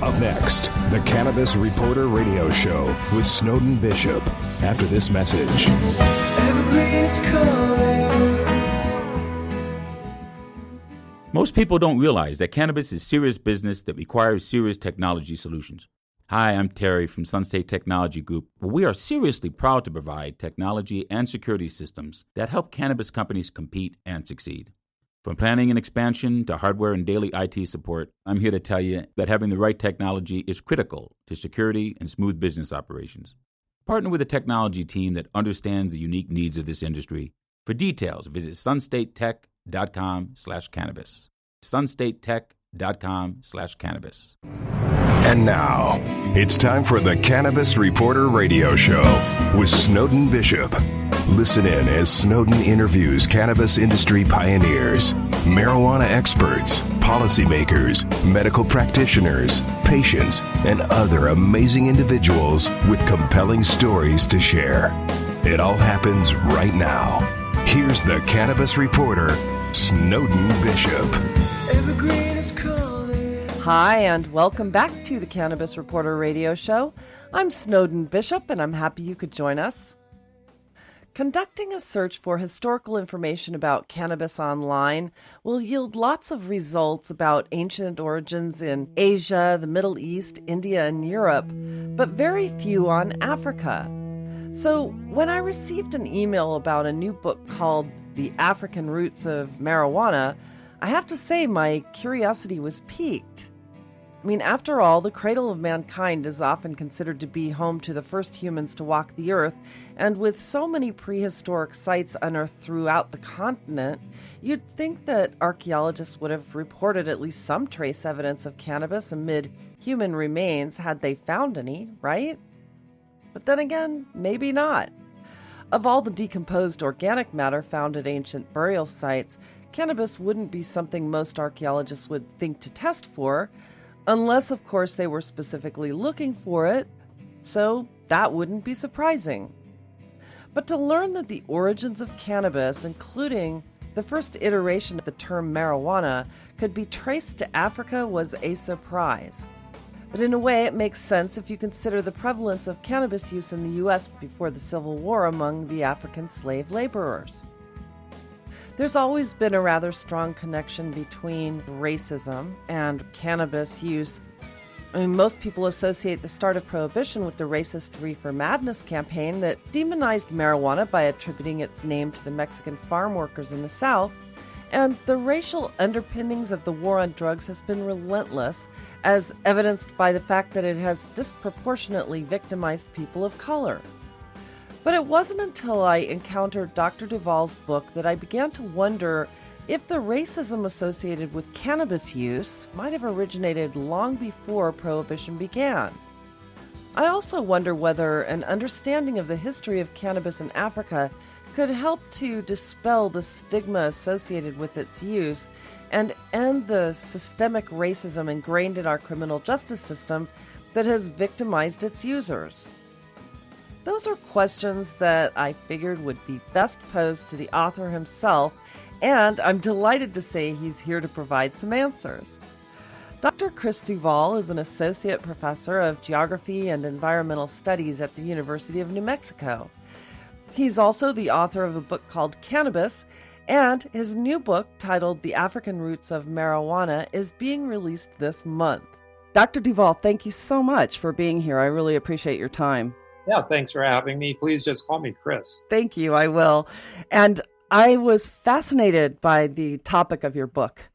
Up next, the Cannabis Reporter Radio Show with Snowden Bishop. After this message. Evergreen's calling. Most people don't realize that cannabis is serious business that requires serious technology solutions. Hi, I'm Terry from Sunstate Technology Group, where we are seriously proud to provide technology and security systems that help cannabis companies compete and succeed. From planning and expansion to hardware and daily IT support, I'm here to tell you that having the right technology is critical to security and smooth business operations. Partner with a technology team that understands the unique needs of this industry. For details, visit sunstatetech.com/cannabis. sunstatetech.com/cannabis. And now, it's time for the Cannabis Reporter Radio Show with Snowden Bishop. Listen in as Snowden interviews cannabis industry pioneers, marijuana experts, policymakers, medical practitioners, patients, and other amazing individuals with compelling stories to share. It all happens right now. Here's the Cannabis Reporter, Snowden Bishop. Evergreen is calling. Hi, and welcome back to the Cannabis Reporter Radio Show. I'm Snowden Bishop, and I'm happy you could join us. Conducting a search for historical information about cannabis online will yield lots of results about ancient origins in Asia, the Middle East, India, and Europe, but very few on Africa. So when I received an email about a new book called The African Roots of Marijuana, I have to say my curiosity was piqued. I mean, after all, the cradle of mankind is often considered to be home to the first humans to walk the earth, and with so many prehistoric sites unearthed throughout the continent, you'd think that archaeologists would have reported at least some trace evidence of cannabis amid human remains had they found any, right? But then again, maybe not. Of all the decomposed organic matter found at ancient burial sites, cannabis wouldn't be something most archaeologists would think to test for, unless, of course, they were specifically looking for it, so that wouldn't be surprising. But to learn that the origins of cannabis, including the first iteration of the term marijuana, could be traced to Africa was a surprise. But in a way, it makes sense if you consider the prevalence of cannabis use in the U.S. before the Civil War among the African slave laborers. There's always been a rather strong connection between racism and cannabis use. I mean, most people associate the start of Prohibition with the racist Reefer Madness campaign that demonized marijuana by attributing its name to the Mexican farm workers in the South, and the racial underpinnings of the war on drugs has been relentless, as evidenced by the fact that it has disproportionately victimized people of color. But it wasn't until I encountered Dr. Duvall's book that I began to wonder if the racism associated with cannabis use might have originated long before Prohibition began. I also wonder whether an understanding of the history of cannabis in Africa could help to dispel the stigma associated with its use and end the systemic racism ingrained in our criminal justice system that has victimized its users. Those are questions that I figured would be best posed to the author himself, and I'm delighted to say he's here to provide some answers. Dr. Chris Duvall is an associate professor of geography and environmental studies at the University of New Mexico. He's also the author of a book called Cannabis, and his new book, titled The African Roots of Marijuana, is being released this month. Dr. Duvall, thank you so much for being here. I really appreciate your time. Yeah, thanks for having me. Please just call me Chris. Thank you, I will. And I was fascinated by the topic of your book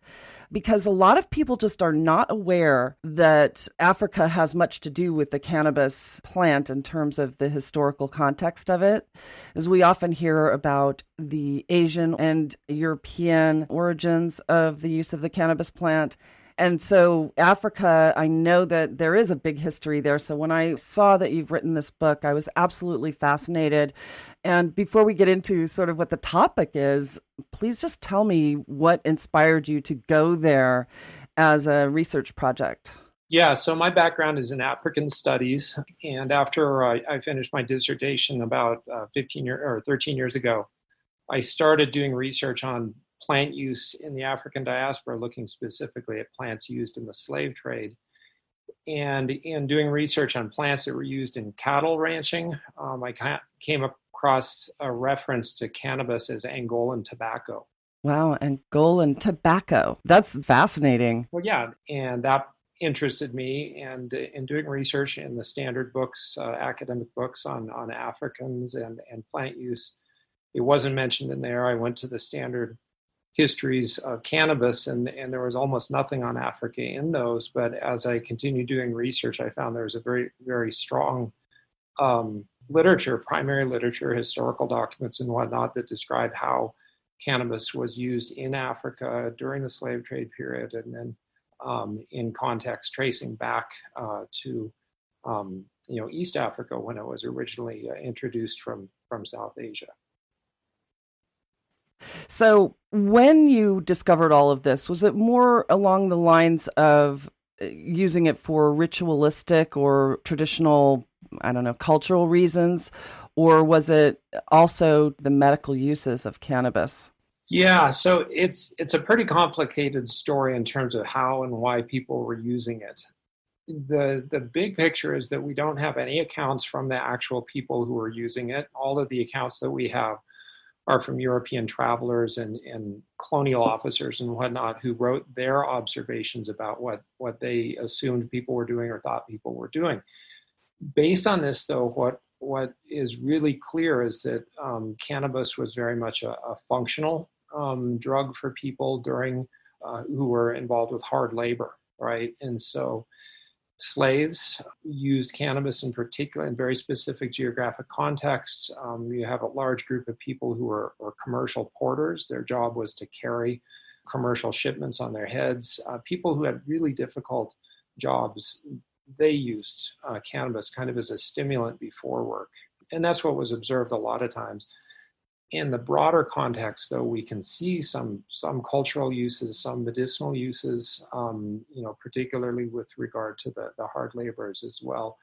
because a lot of people just are not aware that Africa has much to do with the cannabis plant in terms of the historical context of it. As we often hear about the Asian and European origins of the use of the cannabis plant. And so Africa, I know that there is a big history there. So when I saw that you've written this book, I was absolutely fascinated. And before we get into sort of what the topic is, please just tell me what inspired you to go there as a research project. Yeah, so my background is in African studies. And after I finished my dissertation about 13 years ago, I started doing research on plant use in the African diaspora, looking specifically at plants used in the slave trade. And in doing research on plants that were used in cattle ranching, I came across a reference to cannabis as Angolan tobacco. Wow, Angolan tobacco. That's fascinating. Well, yeah, and that interested me. And in doing research in the standard books, academic books on Africans and plant use, it wasn't mentioned in there. I went to the standard histories of cannabis, and there was almost nothing on Africa in those. But as I continued doing research, I found there was a very, very strong literature, primary literature, historical documents and whatnot that describe how cannabis was used in Africa during the slave trade period, and then in context tracing back to East Africa when it was originally introduced from South Asia. So when you discovered all of this, was it more along the lines of using it for ritualistic or traditional, I don't know, cultural reasons, or was it also the medical uses of cannabis? Yeah, so it's a pretty complicated story in terms of how and why people were using it. The big picture is that we don't have any accounts from the actual people who were using it. All of the accounts that we have are from European travelers and colonial officers and whatnot who wrote their observations about what they assumed people were doing or thought people were doing. Based on this, though, what is really clear is that cannabis was very much a functional drug for people during who were involved with hard labor, right? And so slaves used cannabis in particular in very specific geographic contexts. You have a large group of people who were commercial porters. Their job was to carry commercial shipments on their heads. People who had really difficult jobs, they used cannabis kind of as a stimulant before work. And that's what was observed a lot of times. In the broader context, though, we can see some cultural uses, some medicinal uses, particularly with regard to the hard laborers as well.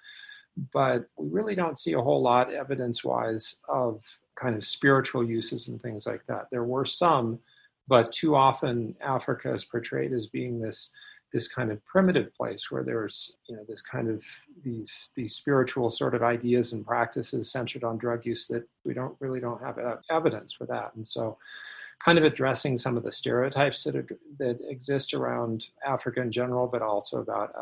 But we really don't see a whole lot evidence-wise of kind of spiritual uses and things like that. There were some, but too often Africa is portrayed as being this kind of primitive place where there's this kind of these spiritual sort of ideas and practices centered on drug use that we don't have evidence for that. And so kind of addressing some of the stereotypes that exist around Africa in general, but also about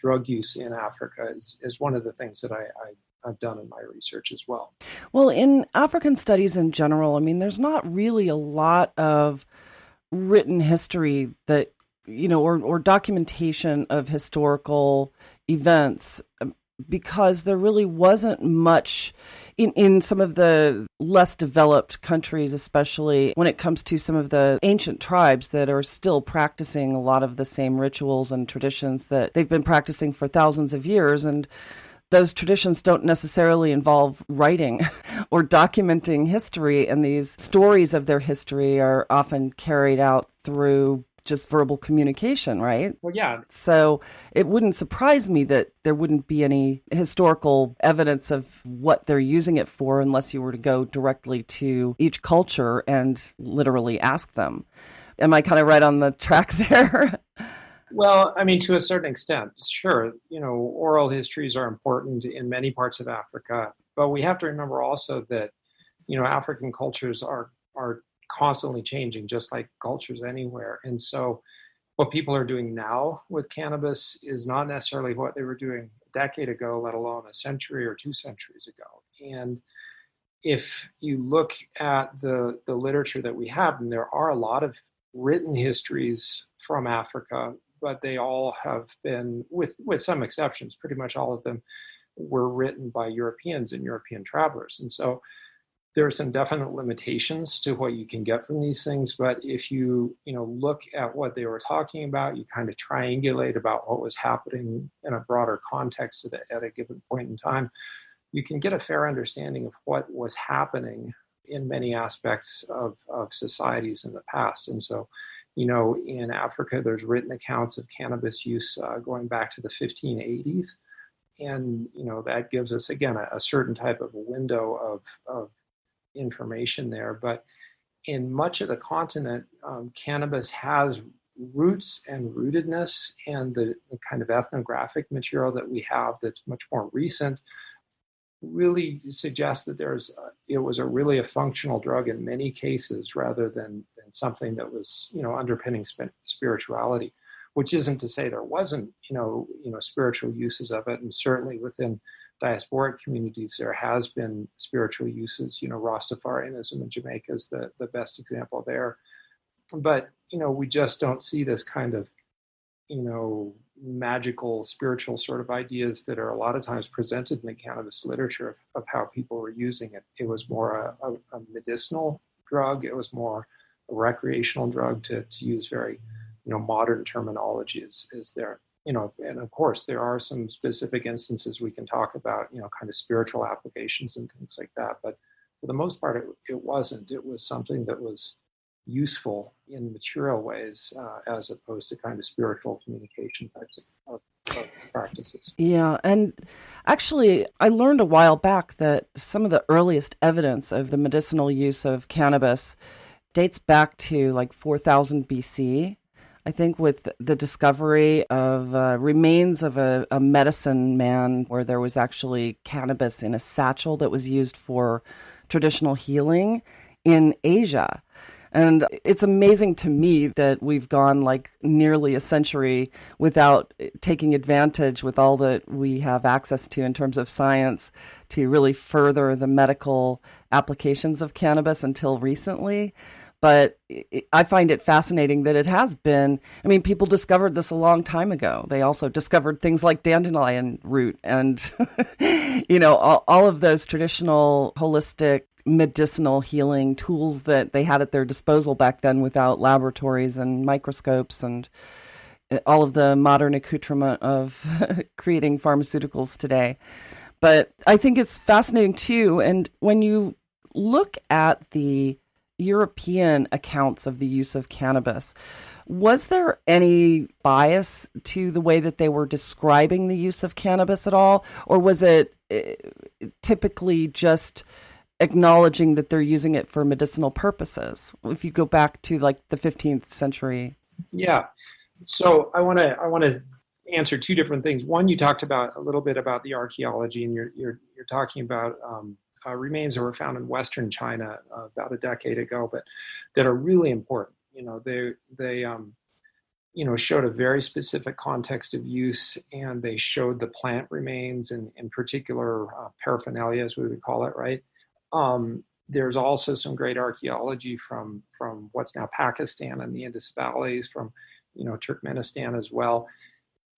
drug use in Africa is one of the things that I've done in my research as well. Well, in African studies in general, I mean, there's not really a lot of written history that or documentation of historical events, because there really wasn't much in some of the less developed countries, especially when it comes to some of the ancient tribes that are still practicing a lot of the same rituals and traditions that they've been practicing for thousands of years. And those traditions don't necessarily involve writing or documenting history, and these stories of their history are often carried out through just verbal communication, right? Well, yeah. So it wouldn't surprise me that there wouldn't be any historical evidence of what they're using it for unless you were to go directly to each culture and literally ask them. Am I kind of right on the track there? Well, I mean, to a certain extent, sure. Oral histories are important in many parts of Africa, but we have to remember also that, African cultures are constantly changing, just like cultures anywhere. And so what people are doing now with cannabis is not necessarily what they were doing a decade ago, let alone a century or 2 centuries ago. And if you look at the literature that we have, and there are a lot of written histories from Africa, but they all have been, with some exceptions, pretty much all of them were written by Europeans and European travelers. And so there are some definite limitations to what you can get from these things, but if you look at what they were talking about, you kind of triangulate about what was happening in a broader context at a given point in time, you can get a fair understanding of what was happening in many aspects of societies in the past. And so, in Africa, there's written accounts of cannabis use going back to the 1580s. And, that gives us, again, a certain type of a window of information there. But in much of the continent, cannabis has roots and rootedness and the kind of ethnographic material that we have that's much more recent really suggests that it was really a functional drug in many cases rather than something that was underpinning spirituality, which isn't to say there wasn't spiritual uses of it, and certainly within diasporic communities there has been spiritual uses. Rastafarianism in Jamaica is the best example there, but we just don't see this kind of magical spiritual sort of ideas that are a lot of times presented in the cannabis literature of how people were using it. It was more a medicinal drug. It was more a recreational drug, to use very modern terminology is there. And of course there are some specific instances we can talk about, kind of spiritual applications and things like that, but for the most part it wasn't. It was something that was useful in material ways, as opposed to kind of spiritual communication types of practices. Yeah, and actually I learned a while back that some of the earliest evidence of the medicinal use of cannabis dates back to like 4000 BC, I think, with the discovery of remains of a medicine man where there was actually cannabis in a satchel that was used for traditional healing in Asia. And it's amazing to me that we've gone like nearly a century without taking advantage with all that we have access to in terms of science to really further the medical applications of cannabis until recently. But I find it fascinating that it has been, people discovered this a long time ago. They also discovered things like dandelion root and, all of those traditional holistic medicinal healing tools that they had at their disposal back then without laboratories and microscopes and all of the modern accoutrement of creating pharmaceuticals today. But I think it's fascinating too. And when you look at the European accounts of the use of cannabis, was there any bias to the way that they were describing the use of cannabis at all? Or was it typically just acknowledging that they're using it for medicinal purposes? If you go back to like the 15th century. Yeah. So I want to answer two different things. One, you talked about a little bit about the archaeology, and you're talking about remains that were found in Western China about a decade ago, but that are really important. They showed a very specific context of use, and they showed the plant remains and in particular paraphernalia, as we would call it, right? There's also some great archaeology from what's now Pakistan and the Indus valleys, from Turkmenistan as well.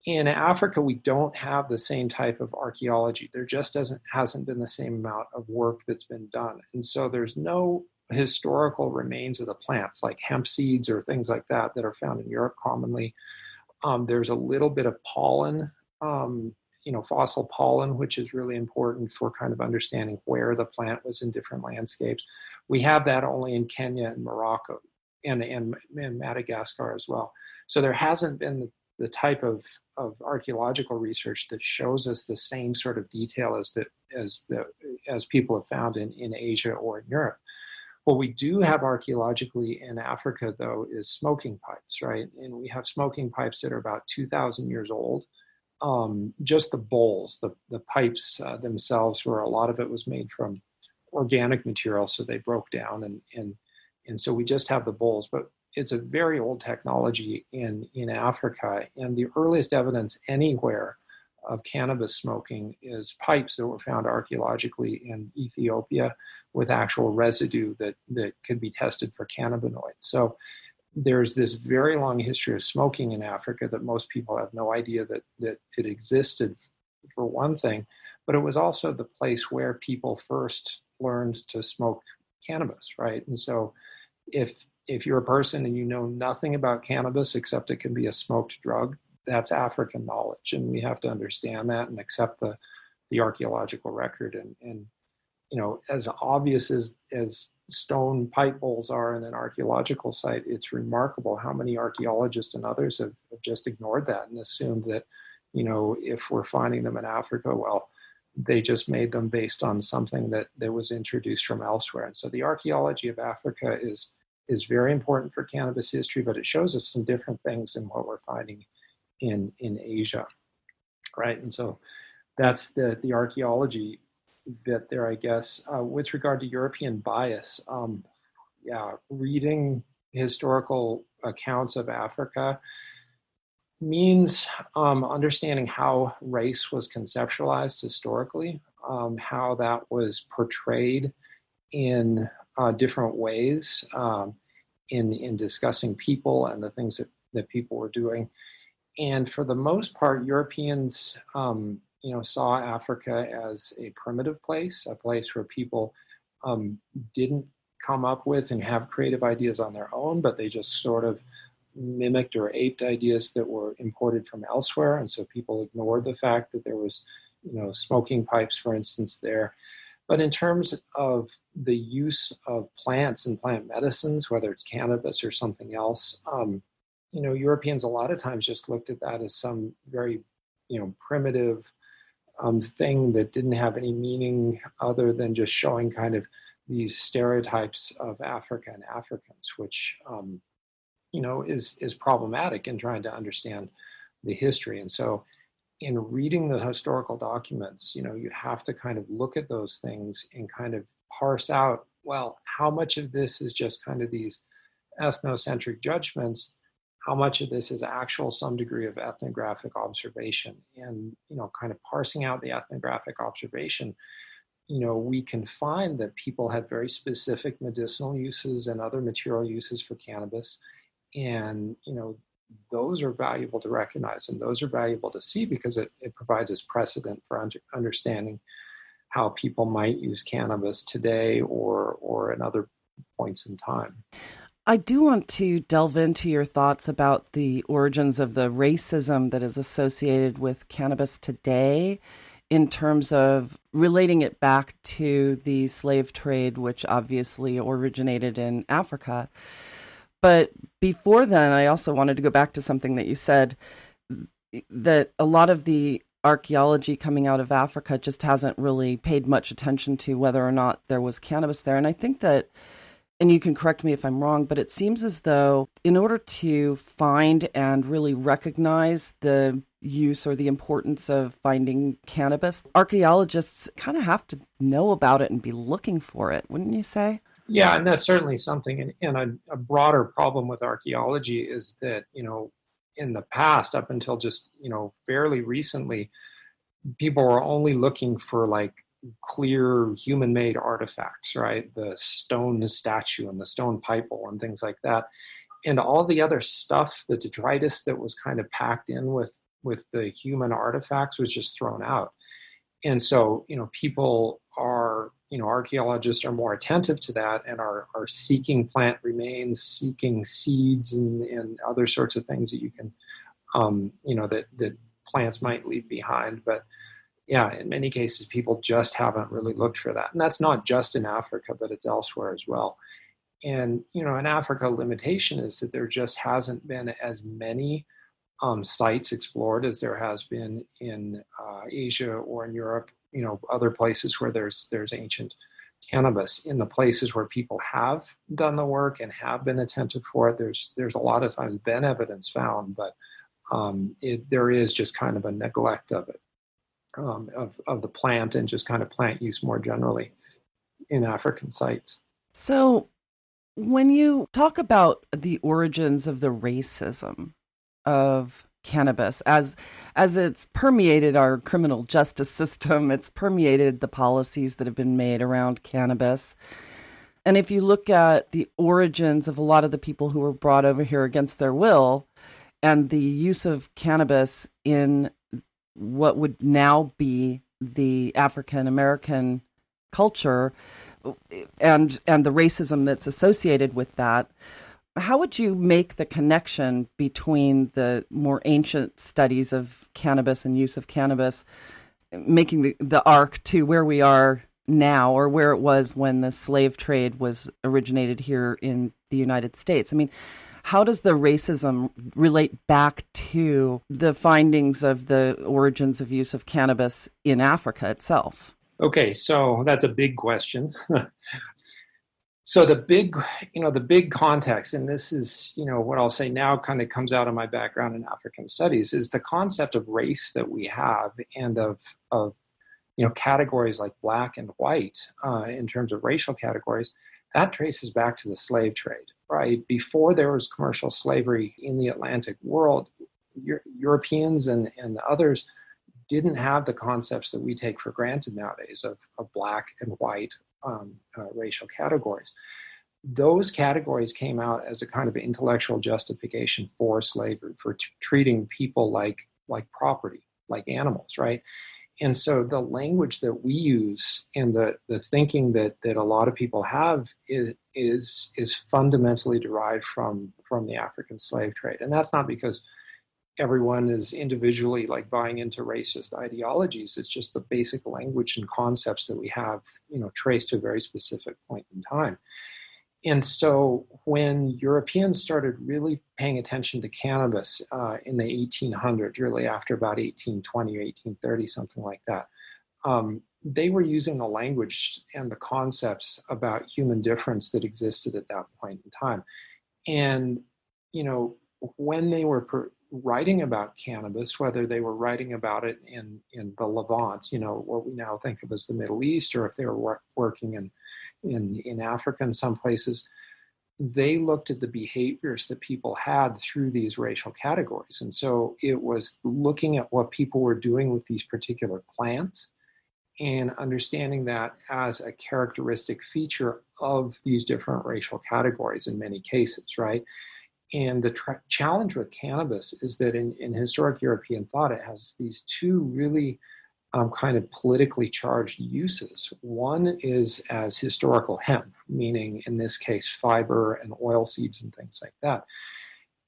In Africa, we don't have the same type of archaeology. There just hasn't been the same amount of work that's been done, and so there's no historical remains of the plants like hemp seeds or things like that are found in Europe commonly. There's a little bit of pollen. Fossil pollen, which is really important for kind of understanding where the plant was in different landscapes. We have that only in Kenya and Morocco and Madagascar as well. So there hasn't been the type of archaeological research that shows us the same sort of detail as people have found in Asia or in Europe. What we do have archaeologically in Africa, though, is smoking pipes, right? And we have smoking pipes that are about 2,000 years old. Just the bowls, the pipes themselves, where a lot of it was made from organic material, so they broke down, and so we just have the bowls. But it's a very old technology in Africa, and the earliest evidence anywhere of cannabis smoking is pipes that were found archaeologically in Ethiopia with actual residue that could be tested for cannabinoids. So there's this very long history of smoking in Africa that most people have no idea that it existed, for one thing, but it was also the place where people first learned to smoke cannabis, right? And so if you're a person and you know nothing about cannabis except it can be a smoked drug, that's African knowledge, and we have to understand that and accept the archaeological record. And as obvious as stone pipe bowls are in an archaeological site, it's remarkable how many archaeologists and others have just ignored that and assumed that, if we're finding them in Africa, well, they just made them based on something that was introduced from elsewhere. And so the archaeology of Africa is is very important for cannabis history, but it shows us some different things than what we're finding in Asia, right? And so that's the archaeology bit there, I guess. With regard to European bias, reading historical accounts of Africa means understanding how race was conceptualized historically, how that was portrayed in different ways in discussing people and the things that people were doing. And for the most part, Europeans saw Africa as a primitive place, a place where people didn't come up with and have creative ideas on their own, but they just sort of mimicked or aped ideas that were imported from elsewhere. And so people ignored the fact that there was, smoking pipes, for instance, there. But in terms of the use of plants and plant medicines, whether it's cannabis or something else, Europeans a lot of times just looked at that as some very, primitive thing that didn't have any meaning other than just showing kind of these stereotypes of Africa and Africans, which is problematic in trying to understand the history. And so in reading the historical documents, you have to kind of look at those things and kind of parse out, well, how much of this is just kind of these ethnocentric judgments, how much of this is actual some degree of ethnographic observation. And, kind of parsing out the ethnographic observation, we can find that people had very specific medicinal uses and other material uses for cannabis. And, those are valuable to recognize and those are valuable to see because it provides us precedent for understanding how people might use cannabis today or in other points in time. I do want to delve into your thoughts about the origins of the racism that is associated with cannabis today in terms of relating it back to the slave trade, which obviously originated in Africa. But before then, I also wanted to go back to something that you said, that a lot of the archaeology coming out of Africa just hasn't really paid much attention to whether or not there was cannabis there. And I think that, and you can correct me if I'm wrong, but it seems as though in order to find and really recognize the use or the importance of finding cannabis, archaeologists kind of have to know about it and be looking for it, wouldn't you say? Yeah, and that's certainly something. And a broader problem with archaeology is that, in the past, up until just, fairly recently, people were only looking for like clear human-made artifacts, right? The stone statue and the stone pipal and things like that. And all the other stuff, the detritus that was kind of packed in with the human artifacts was just thrown out. And so, people are, archaeologists are more attentive to that and are seeking plant remains, seeking seeds and other sorts of things that you can, that plants might leave behind. But yeah, in many cases, people just haven't really looked for that. And that's not just in Africa, but it's elsewhere as well. And, in Africa, limitation is that there just hasn't been as many sites explored as there has been in Asia or in Europe, other places where there's ancient cannabis. In the places where people have done the work and have been attentive for it, there's a lot of times been evidence found, but there is just kind of a neglect of it, of the plant and just kind of plant use more generally in African sites. So when you talk about the origins of the racism of cannabis, as it's permeated our criminal justice system, it's permeated the policies that have been made around cannabis. And if you look at the origins of a lot of the people who were brought over here against their will and the use of cannabis in what would now be the African American culture and the racism that's associated with that, how would you make the connection between the more ancient studies of cannabis and use of cannabis, making the arc to where we are now or where it was when the slave trade was originated here in the United States? I mean, how does the racism relate back to the findings of the origins of use of cannabis in Africa itself? Okay, so that's a big question. So the big context, and this is, what I'll say now kind of comes out of my background in African studies, is the concept of race that we have, and of categories like black and white in terms of racial categories. That traces back to the slave trade, right? Before there was commercial slavery in the Atlantic world, Europeans and others didn't have the concepts that we take for granted nowadays of black and white racial categories. Those categories came out as a kind of intellectual justification for slavery, for treating people like property, like animals, right? And so the language that we use and the thinking that a lot of people have is fundamentally derived from the African slave trade. And that's not because everyone is individually like buying into racist ideologies. It's just the basic language and concepts that we have, traced to a very specific point in time. And so when Europeans started really paying attention to cannabis in the 1800s, really after about 1820 or 1830, something like that, they were using the language and the concepts about human difference that existed at that point in time. And, when they were writing about cannabis, whether they were writing about it in the Levant, what we now think of as the Middle East, or if they were working in Africa in some places, they looked at the behaviors that people had through these racial categories. And so it was looking at what people were doing with these particular plants and understanding that as a characteristic feature of these different racial categories in many cases, right? And the challenge with cannabis is that in historic European thought, it has these two really kind of politically charged uses. One is as historical hemp, meaning in this case fiber and oil seeds and things like that.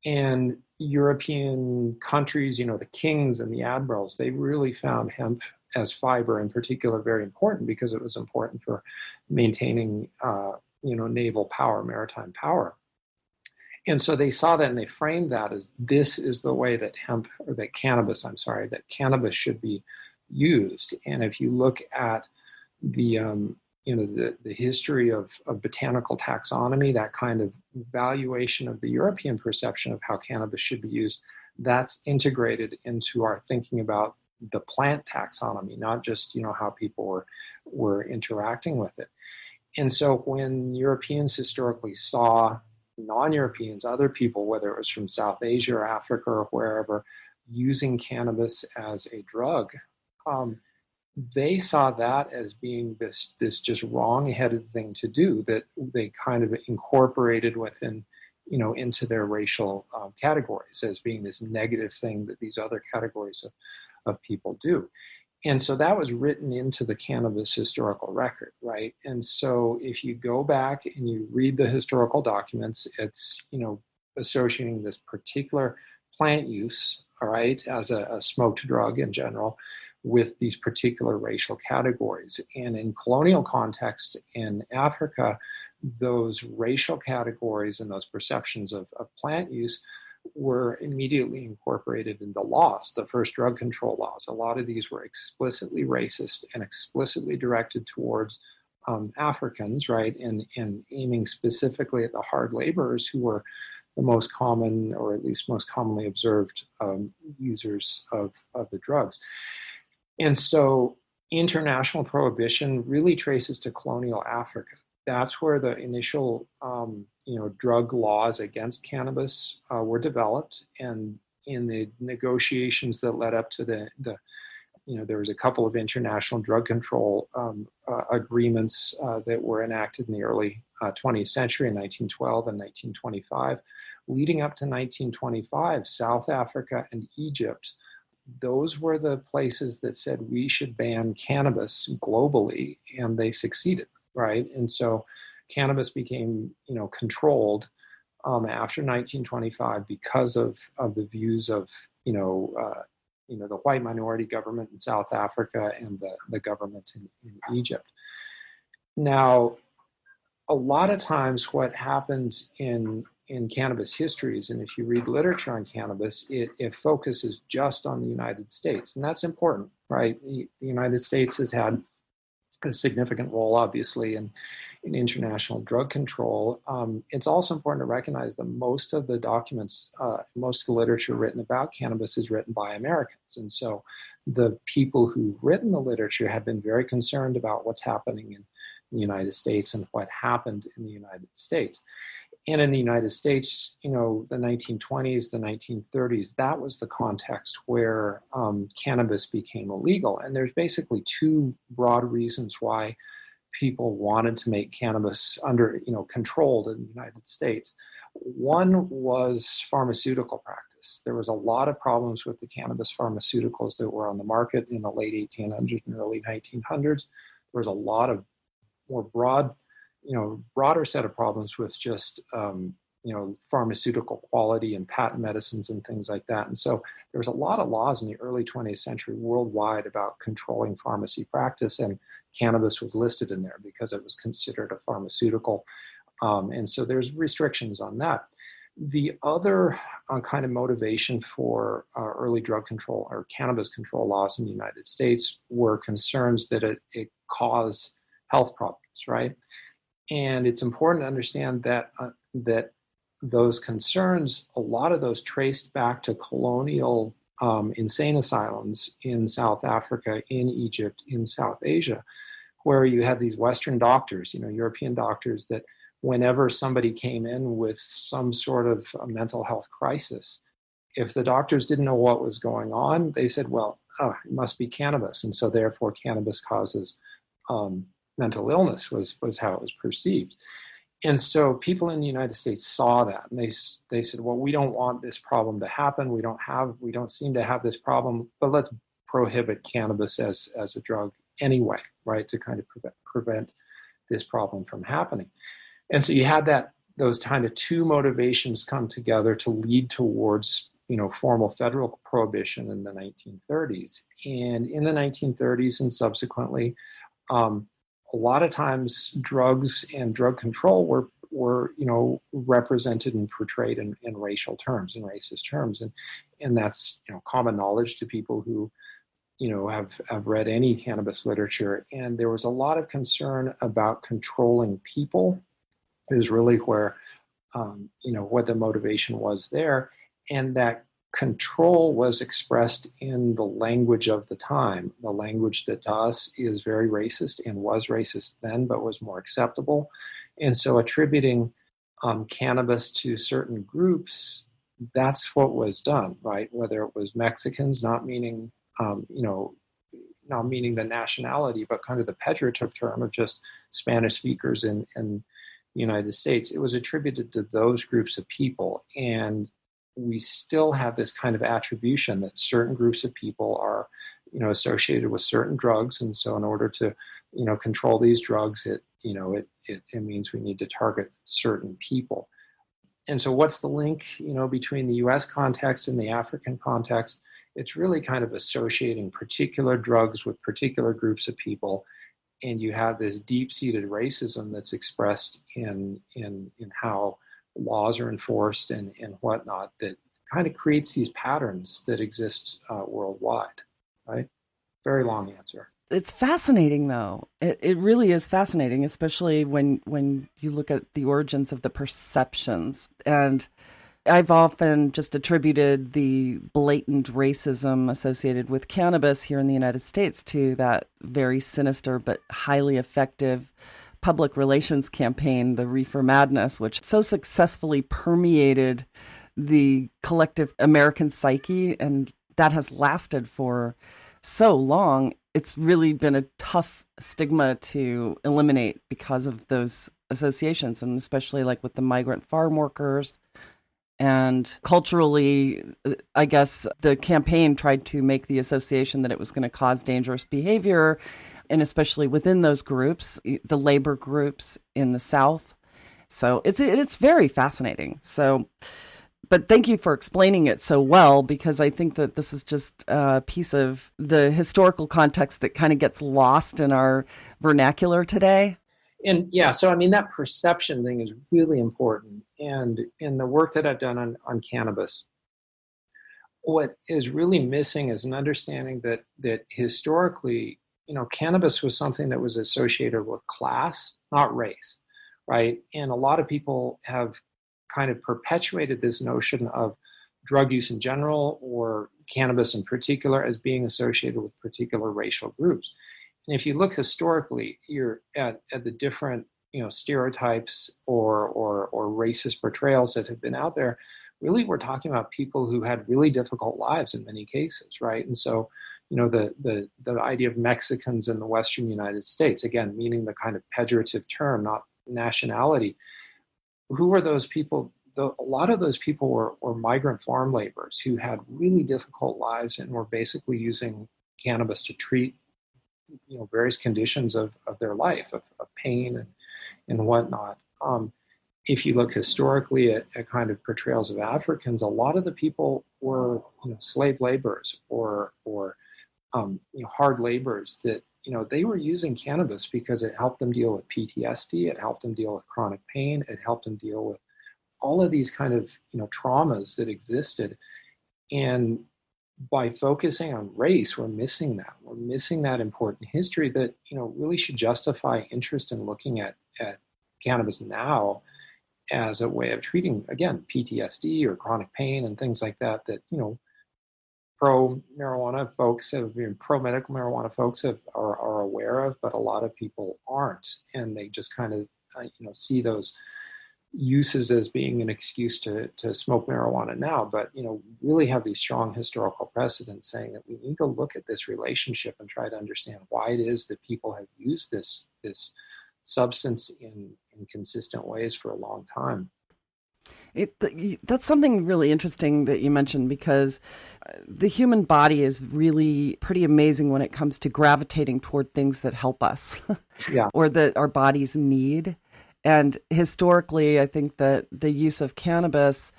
And European countries, the kings and the admirals, they really found hemp as fiber in particular very important because it was important for maintaining naval power, maritime power. And so they saw that and they framed that as this is the way that cannabis should be used. And if you look at the history of botanical taxonomy, that kind of valuation of the European perception of how cannabis should be used, that's integrated into our thinking about the plant taxonomy, not just how people were interacting with it. And so when Europeans historically saw non-Europeans, other people, whether it was from South Asia or Africa or wherever, using cannabis as a drug, they saw that as being this just wrong-headed thing to do, that they kind of incorporated within, into their racial categories as being this negative thing that these other categories of people do. And so that was written into the cannabis historical record, right? And so if you go back and you read the historical documents, it's, associating this particular plant use, all right, as a smoked drug in general, with these particular racial categories. And in colonial context in Africa, those racial categories and those perceptions of plant use were immediately incorporated into laws, the first drug control laws. A lot of these were explicitly racist and explicitly directed towards Africans, right, and aiming specifically at the hard laborers who were the most common, or at least most commonly observed users of the drugs. And so international prohibition really traces to colonial Africa. That's where the initial, drug laws against cannabis were developed. And in the negotiations that led up to there was a couple of international drug control agreements that were enacted in the early 20th century in 1912 and 1925. Leading up to 1925, South Africa and Egypt, those were the places that said we should ban cannabis globally, and they succeeded, right? And so cannabis became, controlled after 1925 because of the views of, the white minority government in South Africa and the government in Egypt. Now, a lot of times what happens in cannabis histories, and if you read literature on cannabis, it focuses just on the United States. And that's important, right? The United States has had a significant role, obviously, in international drug control. It's also important to recognize that most of the documents, most of the literature written about cannabis is written by Americans. And so the people who've written the literature have been very concerned about what's happening in the United States and what happened in the United States. And in the United States, the 1920s, the 1930s, that was the context where cannabis became illegal. And there's basically two broad reasons why people wanted to make cannabis controlled in the United States. One was pharmaceutical practice. There was a lot of problems with the cannabis pharmaceuticals that were on the market in the late 1800s and early 1900s. There was a lot of more broader set of problems with just, pharmaceutical quality and patent medicines and things like that. And so there was a lot of laws in the early 20th century worldwide about controlling pharmacy practice, and cannabis was listed in there because it was considered a pharmaceutical. And so there's restrictions on that. The other kind of motivation for early drug control or cannabis control laws in the United States were concerns that it caused health problems, right? And it's important to understand that those concerns, a lot of those traced back to colonial insane asylums in South Africa, in Egypt, in South Asia, where you had these Western doctors, European doctors, that whenever somebody came in with some sort of a mental health crisis, if the doctors didn't know what was going on, they said, well, it must be cannabis. And so therefore cannabis causes mental illness was how it was perceived. And so people in the United States saw that, and they said, well, we don't want this problem to happen. We don't seem to have this problem, but let's prohibit cannabis as a drug anyway, right, to kind of prevent this problem from happening. And so you had those kind of two motivations come together to lead towards formal federal prohibition in the 1930s. And in the 1930s and subsequently, a lot of times drugs and drug control were represented and portrayed in racial terms, in racist terms. And that's common knowledge to people who have read any cannabis literature. And there was a lot of concern about controlling people is really where what the motivation was there. And that control was expressed in the language of the time, the language that to us is very racist and was racist then, but was more acceptable. And so attributing cannabis to certain groups, that's what was done, right? Whether it was Mexicans, not meaning the nationality, but kind of the pejorative term of just Spanish speakers in the United States, it was attributed to those groups of people. And we still have this kind of attribution that certain groups of people are, associated with certain drugs. And so in order to, control these drugs, it means we need to target certain people. And so what's the link, between the US context and the African context? It's really kind of associating particular drugs with particular groups of people. And you have this deep-seated racism that's expressed in how laws are enforced and whatnot, that kind of creates these patterns that exist worldwide, right? Very long answer. It's fascinating, though. It really is fascinating, especially when you look at the origins of the perceptions. And I've often just attributed the blatant racism associated with cannabis here in the United States to that very sinister but highly effective public relations campaign, the Reefer Madness, which so successfully permeated the collective American psyche, and that has lasted for so long. It's really been a tough stigma to eliminate because of those associations, and especially like with the migrant farm workers. And culturally, I guess the campaign tried to make the association that it was going to cause dangerous behavior, and especially within those groups, the labor groups in the South. So it's very fascinating. So, but thank you for explaining it so well, because I think that this is just a piece of the historical context that kind of gets lost in our vernacular today. And yeah, so that perception thing is really important. And in the work that I've done on cannabis, what is really missing is an understanding that historically cannabis was something that was associated with class, not race, right? And a lot of people have kind of perpetuated this notion of drug use in general or cannabis in particular as being associated with particular racial groups. And if you look historically, you're at the different stereotypes or racist portrayals that have been out there. Really, we're talking about people who had really difficult lives in many cases, right? And so, the idea of Mexicans in the Western United States, again, meaning the kind of pejorative term, not nationality. Who were those people? A lot of those people were migrant farm laborers who had really difficult lives and were basically using cannabis to treat various conditions of their life, of pain and whatnot. If you look historically at kind of portrayals of Africans, a lot of the people were slave laborers or hard laborers that they were using cannabis because it helped them deal with PTSD, it helped them deal with chronic pain, it helped them deal with all of these kind of traumas that existed. And by focusing on race, we're missing that. We're missing that important history that really should justify interest in looking at cannabis now as a way of treating, again, PTSD or chronic pain and things like that. That pro-marijuana folks pro-medical marijuana folks are aware of, but a lot of people aren't, and they just kind of see those uses as being an excuse to smoke marijuana now, but really have these strong historical precedents saying that we need to look at this relationship and try to understand why it is that people have used this substance in consistent ways for a long time. That's something really interesting that you mentioned, because the human body is really pretty amazing when it comes to gravitating toward things that help us yeah. or that our bodies need. And historically, I think that the use of cannabis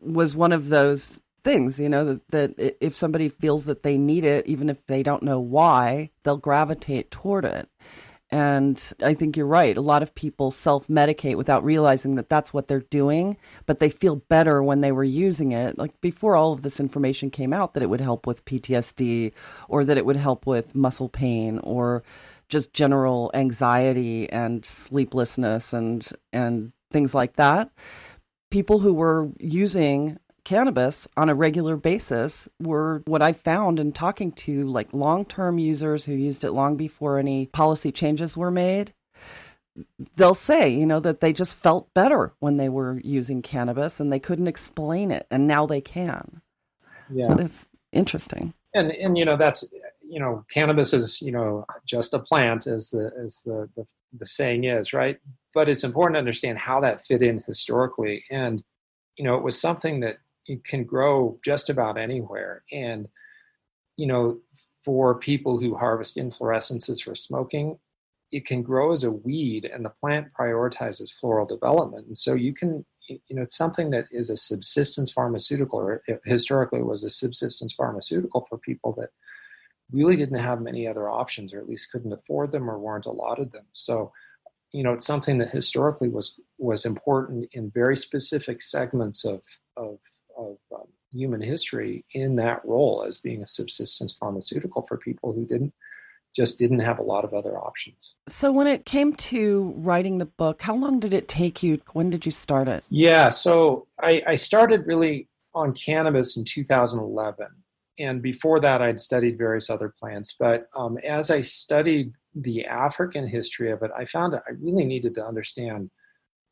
was one of those things, that if somebody feels that they need it, even if they don't know why, they'll gravitate toward it. And I think you're right. A lot of people self-medicate without realizing that that's what they're doing, but they feel better when they were using it. Like before all of this information came out, that it would help with PTSD or that it would help with muscle pain or just general anxiety and sleeplessness and things like that. People who were using cannabis on a regular basis were what I found in talking to like long-term users who used it long before any policy changes were made. They'll say, that they just felt better when they were using cannabis and they couldn't explain it, and now they can. Yeah, so it's interesting. And that's cannabis is just a plant, as the saying is, right? But it's important to understand how that fit in historically, and it was something that it can grow just about anywhere. And, for people who harvest inflorescences for smoking, it can grow as a weed, and the plant prioritizes floral development. And so you can, it's something that is a subsistence pharmaceutical, or historically was a subsistence pharmaceutical for people that really didn't have many other options, or at least couldn't afford them or weren't allotted them. So, it's something that historically was important in very specific segments of human history in that role as being a subsistence pharmaceutical for people who didn't have a lot of other options. So when it came to writing the book, how long did it take you? When did you start it? Yeah, so I started really on cannabis in 2011. And before that, I'd studied various other plants. But as I studied the African history of it, I found that I really needed to understand,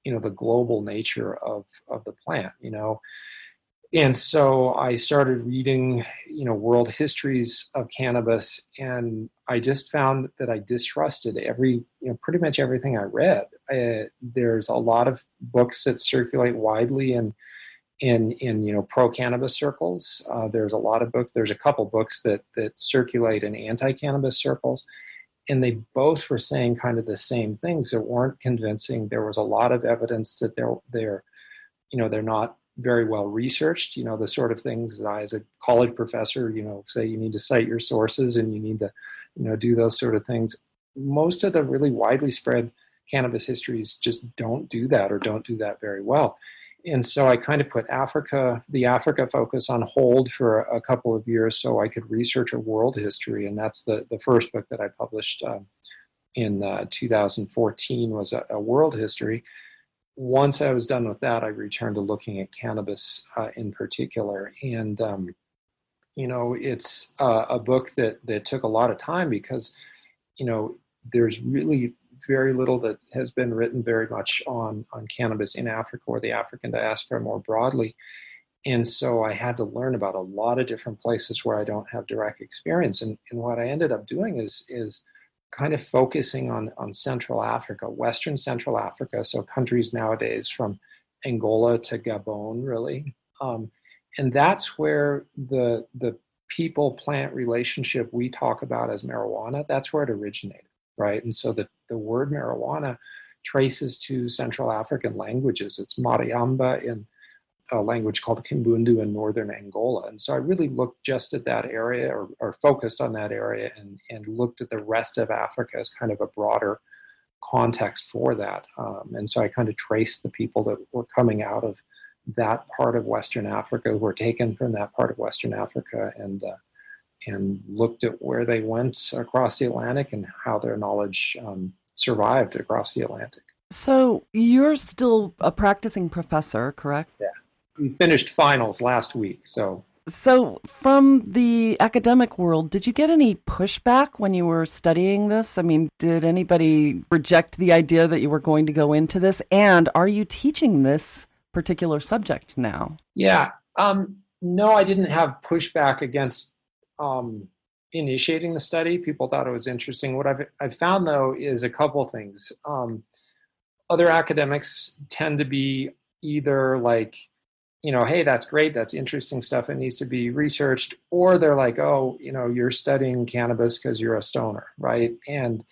the global nature of the plant, And so I started reading, world histories of cannabis, and I just found that I distrusted pretty much everything I read. There's a lot of books that circulate widely in pro-cannabis circles. There's a lot of books. There's a couple books that circulate in anti-cannabis circles, and they both were saying kind of the same things that weren't convincing. There was a lot of evidence that they're not very well researched, the sort of things that I, as a college professor, say you need to cite your sources and you need to, do those sort of things. Most of the really widely spread cannabis histories just don't do that, or don't do that very well. And so I kind of put the Africa focus on hold for a couple of years so I could research a world history. And that's the first book that I published in 2014 was a world history. Once I was done with that, I returned to looking at cannabis in particular. And, it's a book that took a lot of time because, there's really very little that has been written very much on cannabis in Africa or the African diaspora more broadly. And so I had to learn about a lot of different places where I don't have direct experience. And what I ended up doing is kind of focusing on Central Africa, Western Central Africa, so countries nowadays from Angola to Gabon, really. And that's where the people-plant relationship we talk about as marijuana, that's where it originated. Right. And so the word marijuana traces to Central African languages. It's Mariamba in a language called Kimbundu in northern Angola. And so I really looked just at that area or focused on that area and looked at the rest of Africa as kind of a broader context for that. And so I kind of traced the people that were coming out of that part of Western Africa, who were taken from that part of Western Africa and looked at where they went across the Atlantic and how their knowledge survived across the Atlantic. So you're still a practicing professor, correct? Yeah. We finished finals last week. So from the academic world, did you get any pushback when you were studying this? I mean, did anybody reject the idea that you were going to go into this? And are you teaching this particular subject now? Yeah. No, I didn't have pushback against initiating the study. People thought it was interesting. What I've found, though, is a couple things. Other academics tend to be either like, hey, that's great, that's interesting stuff, it needs to be researched, or they're like, oh, you're studying cannabis because you're a stoner, right? And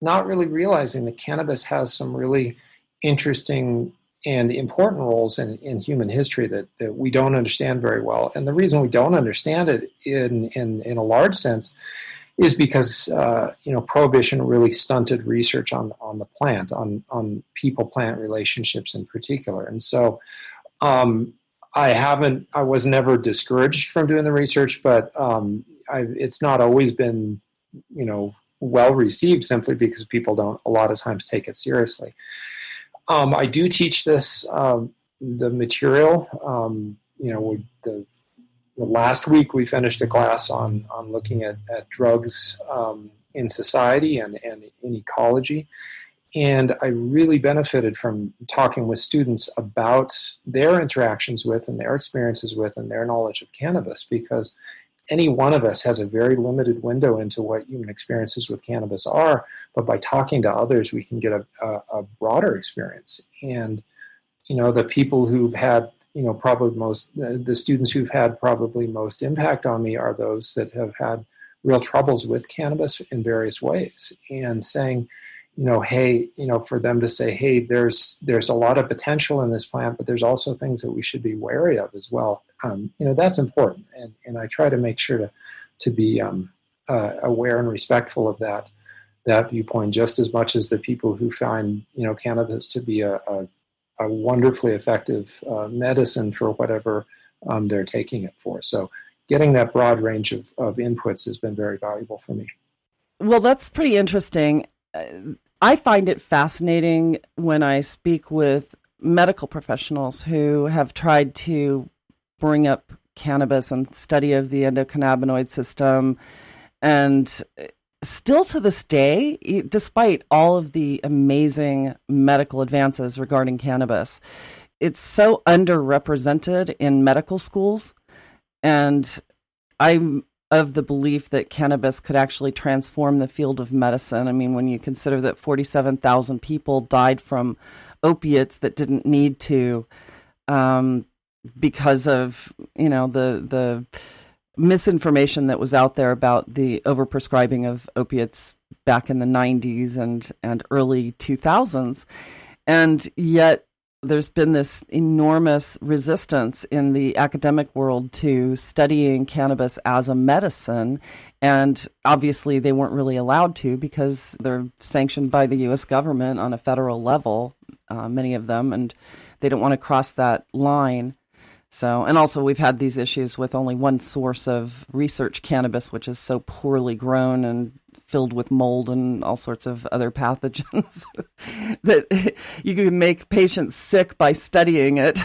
not really realizing that cannabis has some really interesting and important roles in human history that we don't understand very well. And the reason we don't understand it in a large sense is because prohibition really stunted research on the plant, on people-plant relationships in particular. And so I was never discouraged from doing the research, but it's not always been well received simply because people don't a lot of times take it seriously. I do teach this, the material. The last week we finished a class on looking at drugs in society and in ecology. And I really benefited from talking with students about their interactions with and their experiences with and their knowledge of cannabis, because any one of us has a very limited window into what human experiences with cannabis are, but by talking to others, we can get a broader experience. And, the people who've had, the students who've had probably most impact on me are those that have had real troubles with cannabis in various ways, and saying, hey, for them to say, hey, there's a lot of potential in this plant, but there's also things that we should be wary of as well. That's important. And I try to make sure to be aware and respectful of that viewpoint, just as much as the people who find, cannabis to be a wonderfully effective medicine for whatever they're taking it for. So getting that broad range of inputs has been very valuable for me. Well, that's pretty interesting. I find it fascinating when I speak with medical professionals who have tried to bring up cannabis and study of the endocannabinoid system. And still to this day, despite all of the amazing medical advances regarding cannabis, it's so underrepresented in medical schools. And I'm of the belief that cannabis could actually transform the field of medicine. I mean, when you consider that 47,000 people died from opiates that didn't need to, because of, the misinformation that was out there about the overprescribing of opiates back in the 90s and early 2000s. And yet there's been this enormous resistance in the academic world to studying cannabis as a medicine. And obviously they weren't really allowed to because they're sanctioned by the U.S. government on a federal level, many of them, and they don't want to cross that line. So, and also we've had these issues with only one source of research cannabis, which is so poorly grown and filled with mold and all sorts of other pathogens that you can make patients sick by studying it.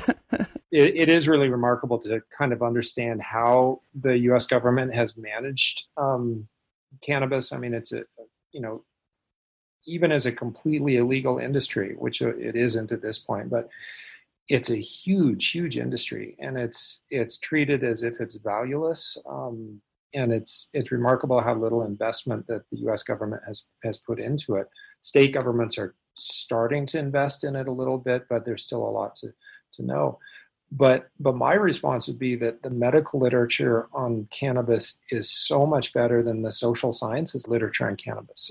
It is really remarkable to kind of understand how the U.S. government has managed cannabis. I mean, it's even as a completely illegal industry, which it isn't at this point, but it's a huge, huge industry, and it's treated as if it's valueless. And it's remarkable how little investment that the U.S. government has put into it. State governments are starting to invest in it a little bit, but there's still a lot to know. But my response would be that the medical literature on cannabis is so much better than the social sciences literature on cannabis.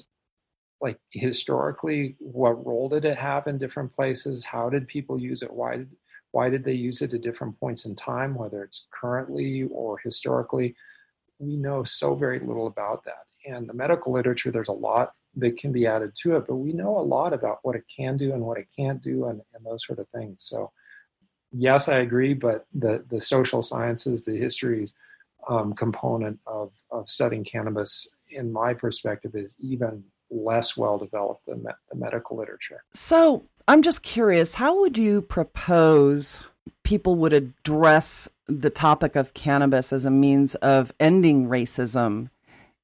Like historically, what role did it have in different places? How did people use it? Why did they use it at different points in time, whether it's currently or historically? We know so very little about that. And the medical literature, there's a lot that can be added to it, but we know a lot about what it can do and what it can't do and those sort of things. So yes, I agree, but the social sciences, the history component of studying cannabis, in my perspective, is even less well developed than the medical literature. So I'm just curious, how would you propose people would address the topic of cannabis as a means of ending racism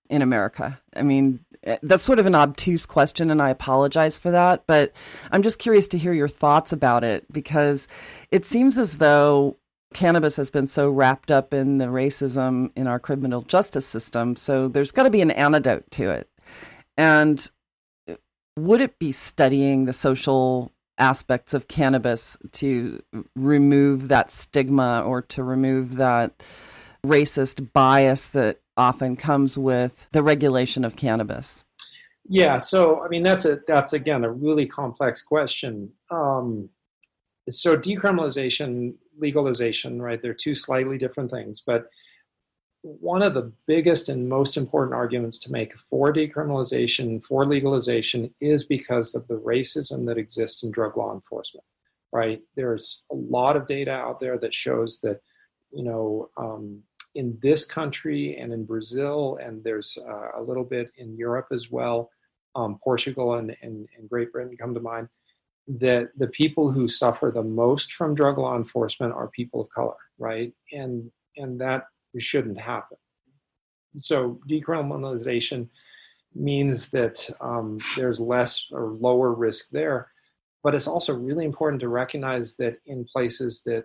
in America? I mean, that's sort of an obtuse question, and I apologize for that, but I'm just curious to hear your thoughts about it, because it seems as though cannabis has been so wrapped up in the racism in our criminal justice system, so there's got to be an antidote to it. And would it be studying the social aspects of cannabis to remove that stigma or to remove that racist bias that often comes with the regulation of cannabis? Yeah, so I mean that's again a really complex question. So decriminalization, legalization, right? They're two slightly different things, but one of the biggest and most important arguments to make for decriminalization, for legalization, is because of the racism that exists in drug law enforcement, right? There's a lot of data out there that shows that, in this country and in Brazil, and there's a little bit in Europe as well, Portugal and Great Britain come to mind, that the people who suffer the most from drug law enforcement are people of color, right? And that shouldn't happen. So decriminalization means that there's less or lower risk there, but it's also really important to recognize that in places that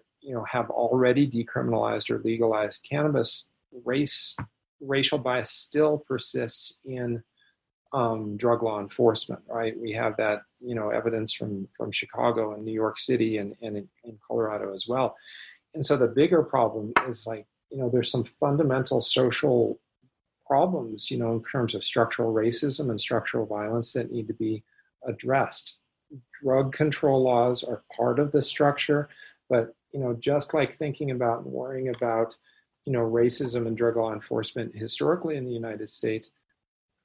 have already decriminalized or legalized cannabis, racial bias still persists in drug law enforcement, right? We have that evidence from Chicago and New York City and in Colorado as well. And so the bigger problem is there's some fundamental social problems, in terms of structural racism and structural violence that need to be addressed. Drug control laws are part of the structure, but, just like thinking about and worrying about, racism and drug law enforcement historically in the United States,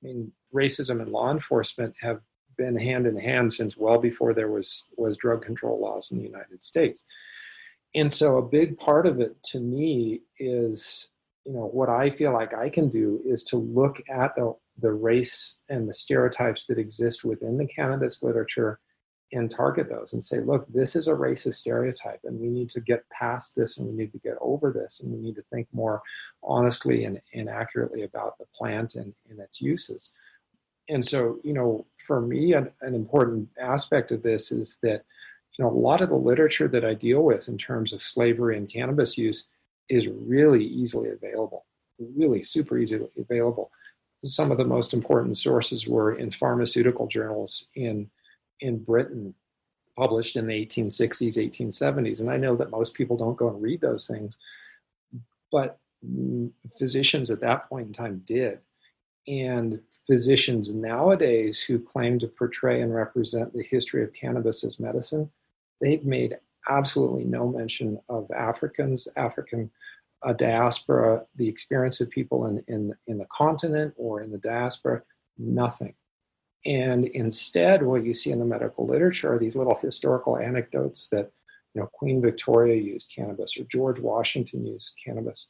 I mean, racism and law enforcement have been hand in hand since well before there was drug control laws in the United States. And so a big part of it to me is, what I feel like I can do is to look at the race and the stereotypes that exist within the cannabis literature and target those and say, look, this is a racist stereotype and we need to get past this and we need to get over this and we need to think more honestly and accurately about the plant and its uses. And so, for me, an important aspect of this is that a lot of the literature that I deal with in terms of slavery and cannabis use is really easily available, really super easily available. Some of the most important sources were in pharmaceutical journals in Britain, published in the 1860s, 1870s. And I know that most people don't go and read those things, but physicians at that point in time did. And physicians nowadays who claim to portray and represent the history of cannabis as medicine, they've made absolutely no mention of African diaspora, the experience of people in the continent or in the diaspora, nothing. And instead, what you see in the medical literature are these little historical anecdotes that Queen Victoria used cannabis, or George Washington used cannabis.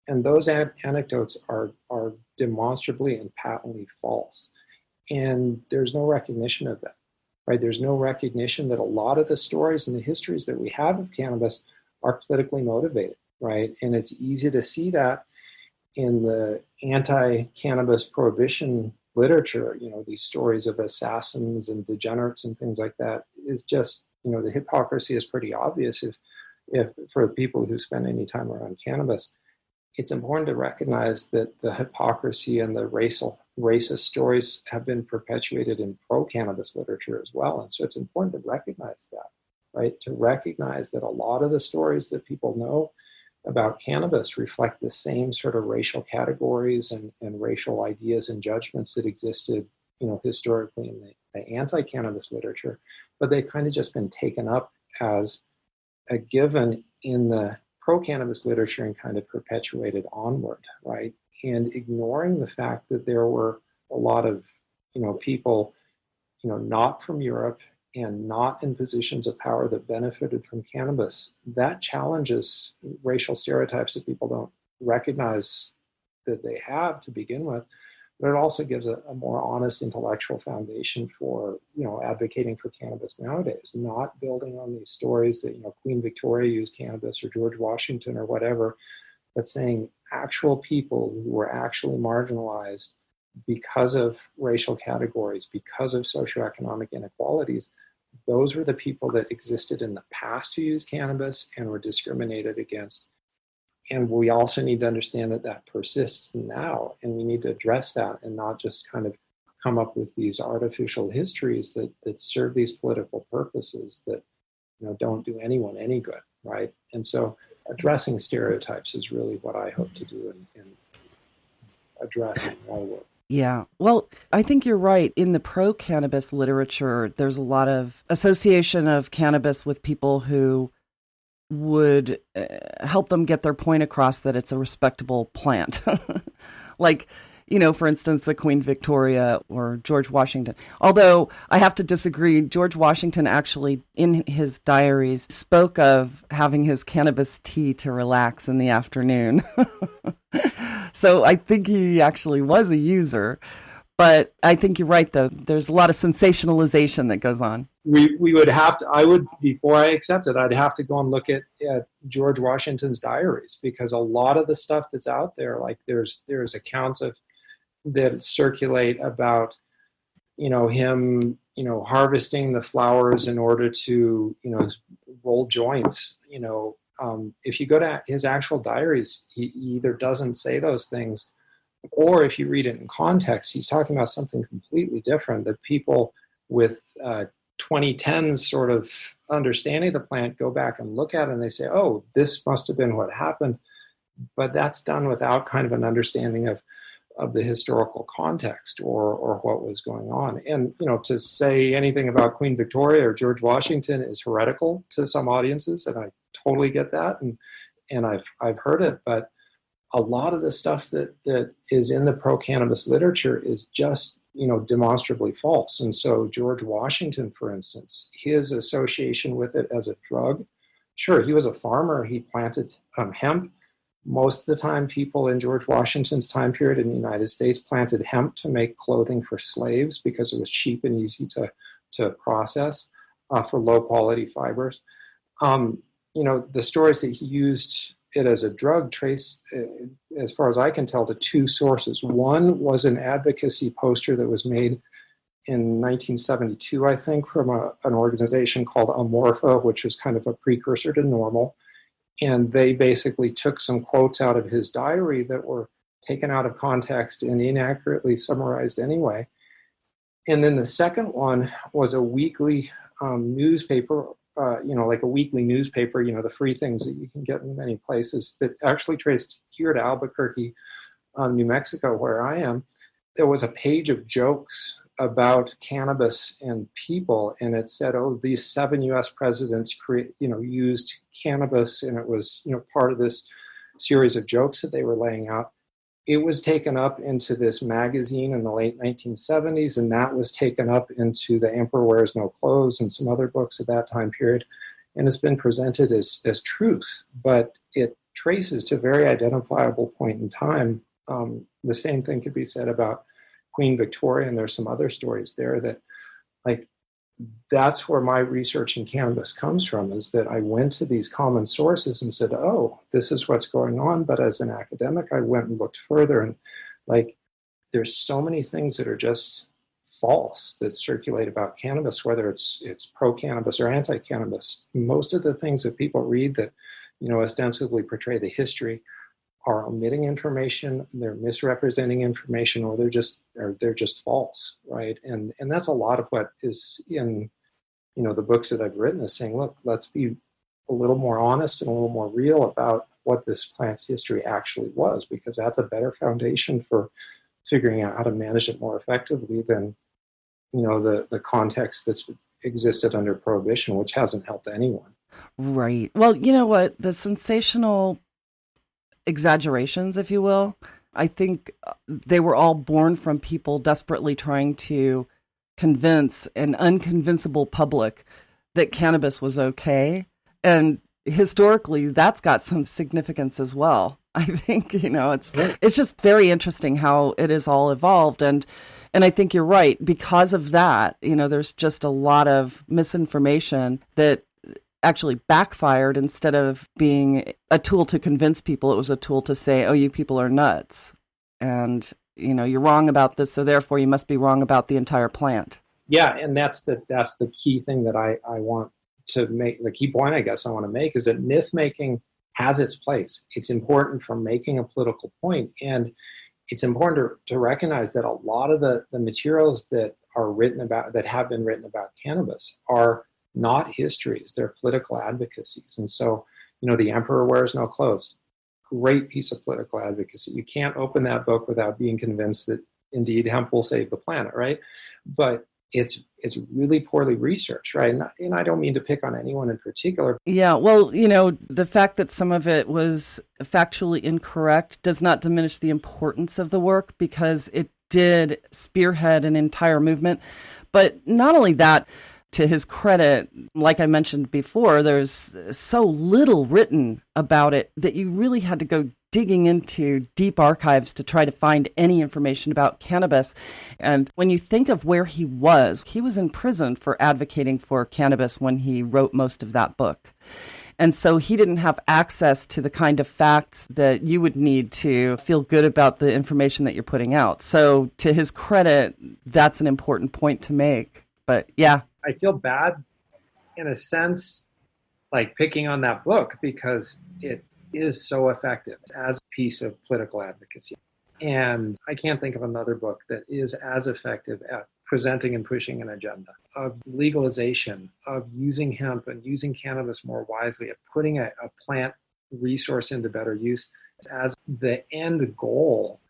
And those anecdotes are demonstrably and patently false. And there's no recognition of that, right? There's no recognition that a lot of the stories and the histories that we have of cannabis are politically motivated, right? And it's easy to see that in the anti-cannabis prohibition literature. These stories of assassins and degenerates and things like that is just, the hypocrisy is pretty obvious if for people who spend any time around cannabis. It's important to recognize that the hypocrisy and the racist stories have been perpetuated in pro-cannabis literature as well. And so it's important to recognize that, right? To recognize that a lot of the stories that people know about cannabis reflect the same sort of racial categories and racial ideas and judgments that existed, historically in the anti-cannabis literature, but they've kind of just been taken up as a given in the pro-cannabis literature and kind of perpetuated onward, right? And ignoring the fact that there were a lot of, people, not from Europe and not in positions of power that benefited from cannabis. That challenges racial stereotypes that people don't recognize that they have to begin with. But it also gives a more honest intellectual foundation for, advocating for cannabis nowadays, not building on these stories that, Queen Victoria used cannabis or George Washington or whatever, but saying actual people who were actually marginalized because of racial categories, because of socioeconomic inequalities. Those were the people that existed in the past who used cannabis and were discriminated against. And we also need to understand that persists now, and we need to address that and not just kind of come up with these artificial histories that serve these political purposes that don't do anyone any good, right? And so addressing stereotypes is really what I hope to do in addressing my work. Yeah. Well, I think you're right. In the pro-cannabis literature, there's a lot of association of cannabis with people who would help them get their point across that it's a respectable plant. Like, for instance, the Queen Victoria or George Washington. Although I have to disagree, George Washington actually, in his diaries, spoke of having his cannabis tea to relax in the afternoon. So I think he actually was a user. But I think you're right, though. There's a lot of sensationalization that goes on. We would have to, before I accept it, I'd have to go and look at George Washington's diaries, because a lot of the stuff that's out there, like there's accounts that circulate about, him, harvesting the flowers in order to, roll joints. If you go to his actual diaries, he either doesn't say those things, or if you read it in context, he's talking about something completely different that people with 2010s sort of understanding of the plant go back and look at it and they say, oh, this must have been what happened. But that's done without kind of an understanding of the historical context or what was going on. And, to say anything about Queen Victoria or George Washington is heretical to some audiences, and I totally get that, and I've heard it, but a lot of the stuff that is in the pro-cannabis literature is just, demonstrably false. And so George Washington, for instance, his association with it as a drug, sure, he was a farmer. He planted hemp. Most of the time, people in George Washington's time period in the United States planted hemp to make clothing for slaves because it was cheap and easy to process for low-quality fibers. The stories that he used it as a drug trace, as far as I can tell, to two sources. One was an advocacy poster that was made in 1972, I think, from an organization called Amorpha, which was kind of a precursor to Normal. And they basically took some quotes out of his diary that were taken out of context and inaccurately summarized anyway. And then the second one was a weekly newspaper, like a weekly newspaper, the free things that you can get in many places, that actually traced here to Albuquerque, New Mexico, where I am. There was a page of jokes about cannabis and people, and it said, oh, these 7 U.S. presidents used cannabis, and it was, part of this series of jokes that they were laying out. It was taken up into this magazine in the late 1970s, and that was taken up into The Emperor Wears No Clothes and some other books at that time period. and it's been presented as truth, but it traces to a very identifiable point in time. The same thing could be said about Queen Victoria, and there's some other stories there that, like, that's where my research in cannabis comes from, is that I went to these common sources and said, oh, this is what's going on. But as an academic, I went and looked further, and like, there's so many things that are just false that circulate about cannabis, whether it's pro-cannabis or anti-cannabis. Most of the things that people read that, ostensibly portray the history are omitting information, they're misrepresenting information, or they're just false, right? And that's a lot of what is in, the books that I've written, is saying, look, let's be a little more honest and a little more real about what this plant's history actually was, because that's a better foundation for figuring out how to manage it more effectively than, the context that's existed under prohibition, which hasn't helped anyone. Right. Well, you know what? The sensational exaggerations, if you will, I think they were all born from people desperately trying to convince an unconvincible public that cannabis was okay. And historically, that's got some significance as well. I think, it's just very interesting how it has all evolved. And I think you're right. Because of that, there's just a lot of misinformation that actually backfired. Instead of being a tool to convince people, it was a tool to say, oh, you people are nuts. And, you're wrong about this, so therefore you must be wrong about the entire plant. Yeah, and that's the key thing that I want to make. The key point, I guess, I want to make is that myth making has its place. It's important for making a political point, and it's important to recognize that a lot of the materials that have been written about cannabis are not histories, they're political advocacies. And so, The Emperor Wears No Clothes, great piece of political advocacy. You can't open that book without being convinced that indeed hemp will save the planet, right? But it's really poorly researched, right? And I don't mean to pick on anyone in particular. Yeah, well, the fact that some of it was factually incorrect does not diminish the importance of the work, because it did spearhead an entire movement. But not only that, to his credit, like I mentioned before, there's so little written about it that you really had to go digging into deep archives to try to find any information about cannabis. And when you think of where he was in prison for advocating for cannabis when he wrote most of that book. And so he didn't have access to the kind of facts that you would need to feel good about the information that you're putting out. So to his credit, that's an important point to make. But yeah. I feel bad in a sense, like picking on that book, because it is so effective as a piece of political advocacy. And I can't think of another book that is as effective at presenting and pushing an agenda of legalization, of using hemp and using cannabis more wisely, of putting a plant resource into better use as the end goal.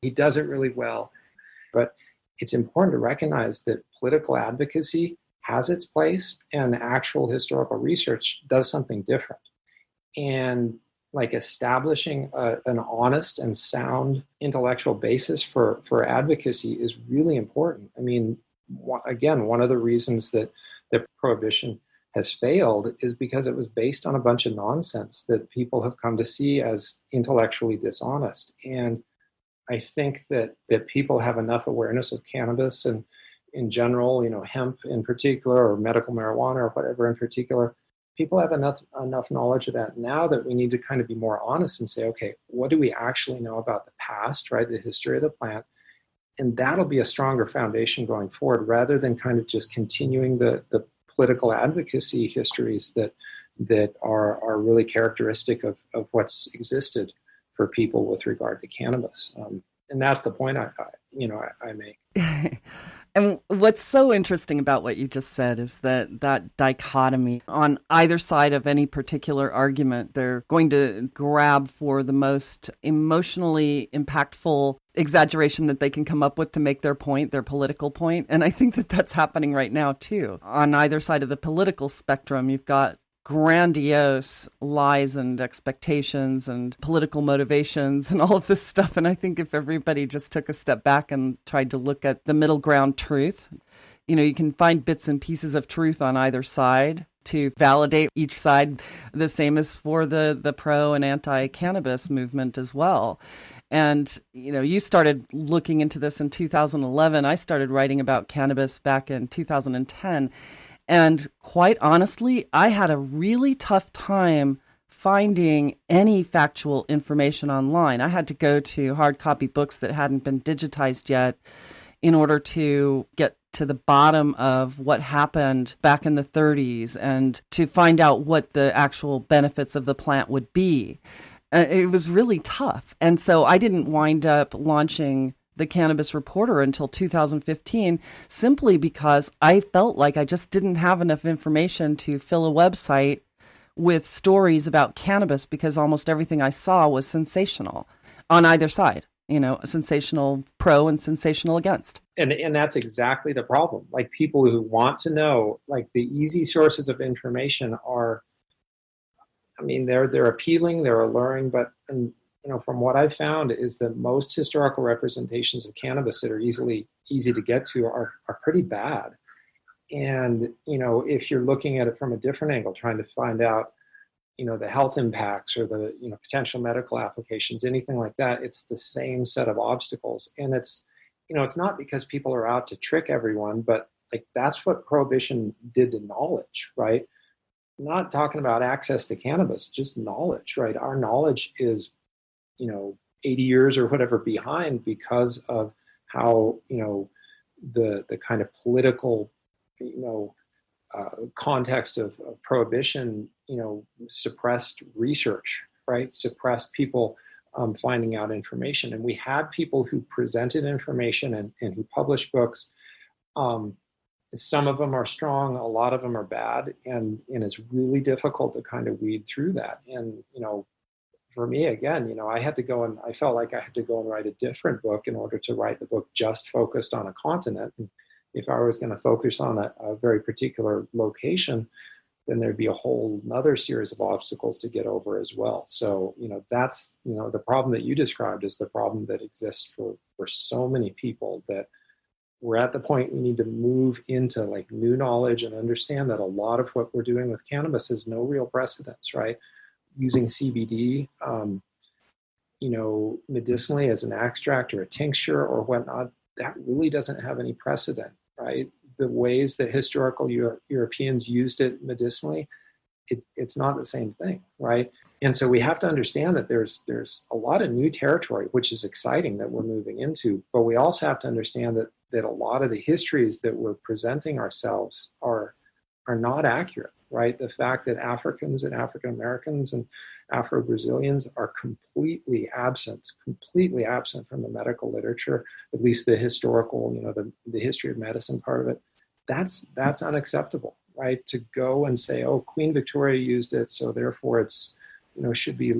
He does it really well. But it's important to recognize that political advocacy has its place, and actual historical research does something different. And like establishing an honest and sound intellectual basis for advocacy is really important. I mean, again, one of the reasons that prohibition has failed is because it was based on a bunch of nonsense that people have come to see as intellectually dishonest. And I think that people have enough awareness of cannabis and in general, hemp in particular, or medical marijuana or whatever in particular. People have enough knowledge of that now that we need to kind of be more honest and say, okay, what do we actually know about the past, right? The history of the plant. And that'll be a stronger foundation going forward, rather than kind of just continuing the political advocacy histories that are really characteristic of what's existed for people with regard to cannabis. And that's the point I make. And what's so interesting about what you just said is that dichotomy on either side of any particular argument, they're going to grab for the most emotionally impactful exaggeration that they can come up with to make their point, their political point. And I think that that's happening right now, too. On either side of the political spectrum, you've got grandiose lies and expectations and political motivations and all of this stuff. And I think if everybody just took a step back and tried to look at the middle ground truth, you can find bits and pieces of truth on either side to validate each side. The same is for the pro and anti-cannabis movement as well. And, you started looking into this in 2011. I started writing about cannabis back in 2010. And quite honestly, I had a really tough time finding any factual information online. I had to go to hard copy books that hadn't been digitized yet in order to get to the bottom of what happened back in the 30s and to find out what the actual benefits of the plant would be. It was really tough. And so I didn't wind up launching the Cannabis Reporter until 2015, simply because I felt like I just didn't have enough information to fill a website with stories about cannabis, because almost everything I saw was sensational on either side, sensational pro and sensational against. And that's exactly the problem. Like, people who want to know, like, the easy sources of information are, they're appealing, they're alluring, but from what I've found is that most historical representations of cannabis that are easy to get to are pretty bad. And, if you're looking at it from a different angle, trying to find out, the health impacts or the, potential medical applications, anything like that, it's the same set of obstacles. And it's not because people are out to trick everyone, but like, that's what prohibition did to knowledge, right? Not talking about access to cannabis, just knowledge, right? Our knowledge is, 80 years or whatever behind because of how, the kind of political, context of prohibition, suppressed research, right? Suppressed people finding out information. And we had people who presented information and who published books. Some of them are strong, a lot of them are bad, and it's really difficult to kind of weed through that. And, for me, again, I felt like I had to go and write a different book in order to write the book just focused on a continent. And if I was going to focus on a very particular location, then there'd be a whole other series of obstacles to get over as well. So, that's, the problem that you described is the problem that exists for so many people, that we're at the point we need to move into like new knowledge and understand that a lot of what we're doing with cannabis has no real precedence, right? Using CBD, medicinally as an extract or a tincture or whatnot, that really doesn't have any precedent, right? The ways that historical Europeans used it medicinally, it's not the same thing, right? And so we have to understand that there's a lot of new territory, which is exciting that we're moving into, but we also have to understand that a lot of the histories that we're presenting ourselves are not accurate, right? The fact that Africans and African Americans and Afro-Brazilians are completely absent from the medical literature, at least the historical, the history of medicine part of it, that's unacceptable, right? To go and say, oh, Queen Victoria used it, so therefore it's, should be,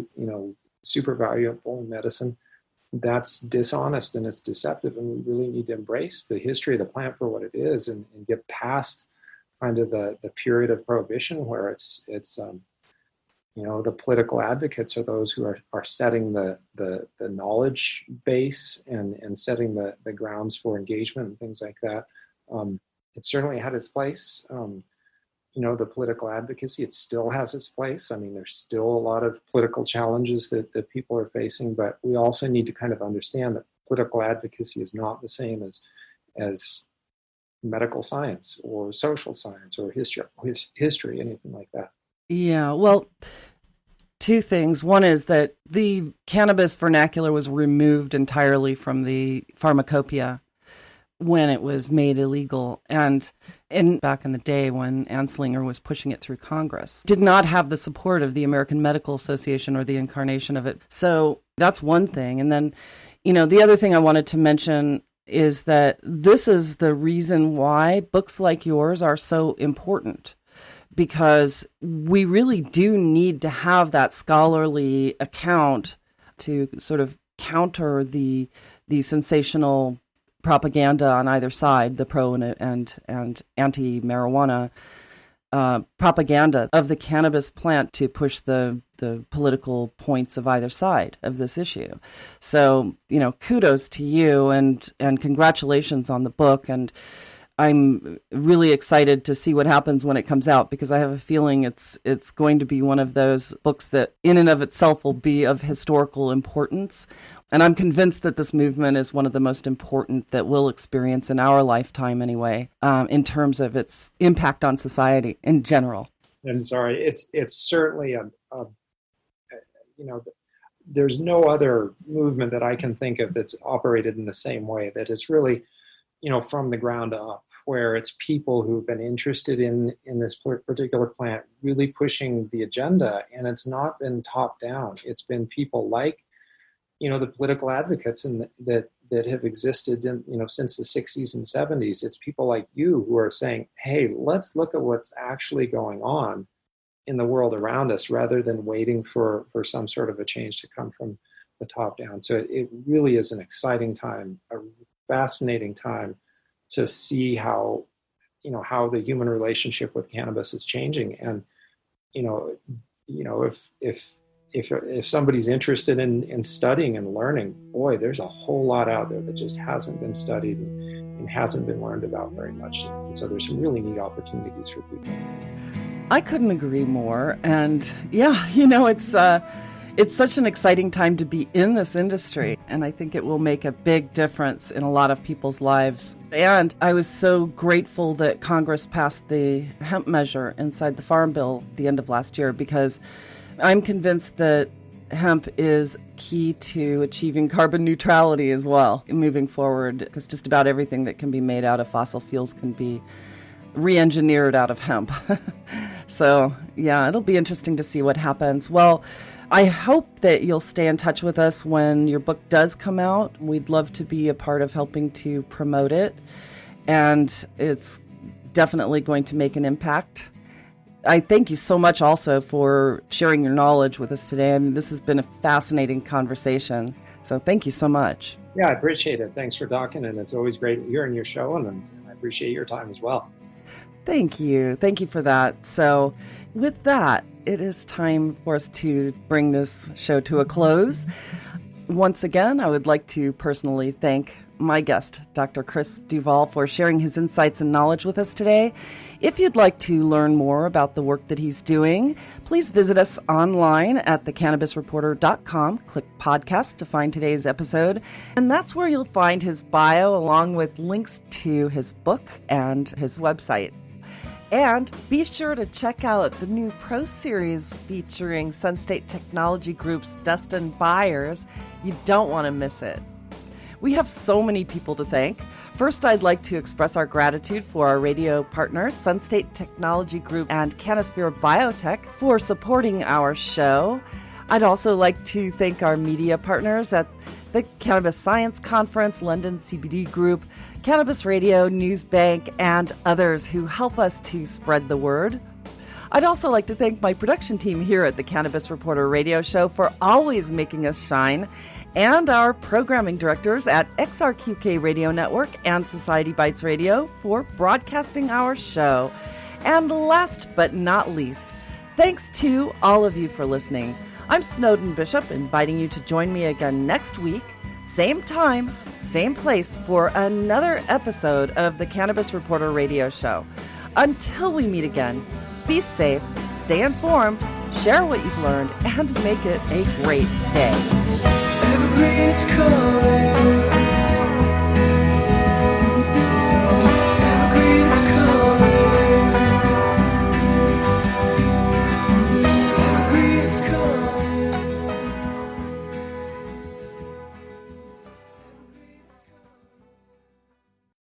super valuable in medicine. That's dishonest and it's deceptive, and we really need to embrace the history of the plant for what it is and get past kind of the period of prohibition where it's the political advocates are those who are setting the knowledge base and setting the grounds for engagement and things like that. It certainly had its place. The political advocacy, it still has its place. There's still a lot of political challenges that people are facing, but we also need to kind of understand that political advocacy is not the same as medical science or social science or history, anything like that. Yeah, well, two things. One is that the cannabis vernacular was removed entirely from the pharmacopoeia when it was made illegal. And back in the day when Anslinger was pushing it through Congress, did not have the support of the American Medical Association or the incarnation of it. So that's one thing. And then, the other thing I wanted to mention is that this is the reason why books like yours are so important, because we really do need to have that scholarly account to sort of counter the sensational propaganda on either side, the pro and anti-marijuana propaganda of the cannabis plant to push the political points of either side of this issue. So, kudos to you and congratulations on the book. And I'm really excited to see what happens when it comes out, because I have a feeling it's going to be one of those books that in and of itself will be of historical importance. And I'm convinced that this movement is one of the most important that we'll experience in our lifetime anyway, in terms of its impact on society in general. I'm sorry, it's certainly there's no other movement that I can think of that's operated in the same way, that it's really, from the ground up, where it's people who've been interested in this particular plant really pushing the agenda, and it's not been top down. It's been people like, the political advocates that have existed since the 60s and 70s. It's people like you who are saying, hey, let's look at what's actually going on in the world around us, rather than waiting for some sort of a change to come from the top down. So it really is an exciting time, a fascinating time to see how the human relationship with cannabis is changing. And if somebody's interested in studying and learning, boy, there's a whole lot out there that just hasn't been studied and hasn't been learned about very much. And so there's some really neat opportunities for people. I couldn't agree more. And yeah, it's such an exciting time to be in this industry. And I think it will make a big difference in a lot of people's lives. And I was so grateful that Congress passed the hemp measure inside the Farm Bill at the end of last year, because I'm convinced that hemp is key to achieving carbon neutrality as well moving forward, because just about everything that can be made out of fossil fuels can be re-engineered out of hemp. So, yeah, it'll be interesting to see what happens. Well, I hope that you'll stay in touch with us when your book does come out. We'd love to be a part of helping to promote it, and it's definitely going to make an impact. I thank you so much also for sharing your knowledge with us today. I mean, this has been a fascinating conversation, so thank you so much. Yeah, I appreciate it. Thanks for talking, and it's always great hearing your show, and I appreciate your time as well. Thank you. Thank you for that. So with that, it is time for us to bring this show to a close. Once again, I would like to personally thank my guest, Dr. Chris Duvall, for sharing his insights and knowledge with us today. If you'd like to learn more about the work that he's doing, please visit us online at thecannabisreporter.com. Click podcast to find today's episode. And that's where you'll find his bio along with links to his book and his website. And be sure to check out the new Pro Series featuring Sunstate Technology Group's Dustin Byers. You don't want to miss it. We have so many people to thank. First, I'd like to express our gratitude for our radio partners, Sunstate Technology Group and Canosphere Biotech, for supporting our show. I'd also like to thank our media partners at the Cannabis Science Conference, London CBD Group, Cannabis Radio, Newsbank, and others who help us to spread the word. I'd also like to thank my production team here at the Cannabis Reporter Radio Show for always making us shine, and our programming directors at XRQK Radio Network and Society Bites Radio for broadcasting our show. And last but not least, thanks to all of you for listening. I'm Snowden Bishop, inviting you to join me again next week, same time, same place, for another episode of the Cannabis Reporter Radio Show. Until we meet again, be safe, stay informed, share what you've learned, and make it a great day. Evergreen is calling.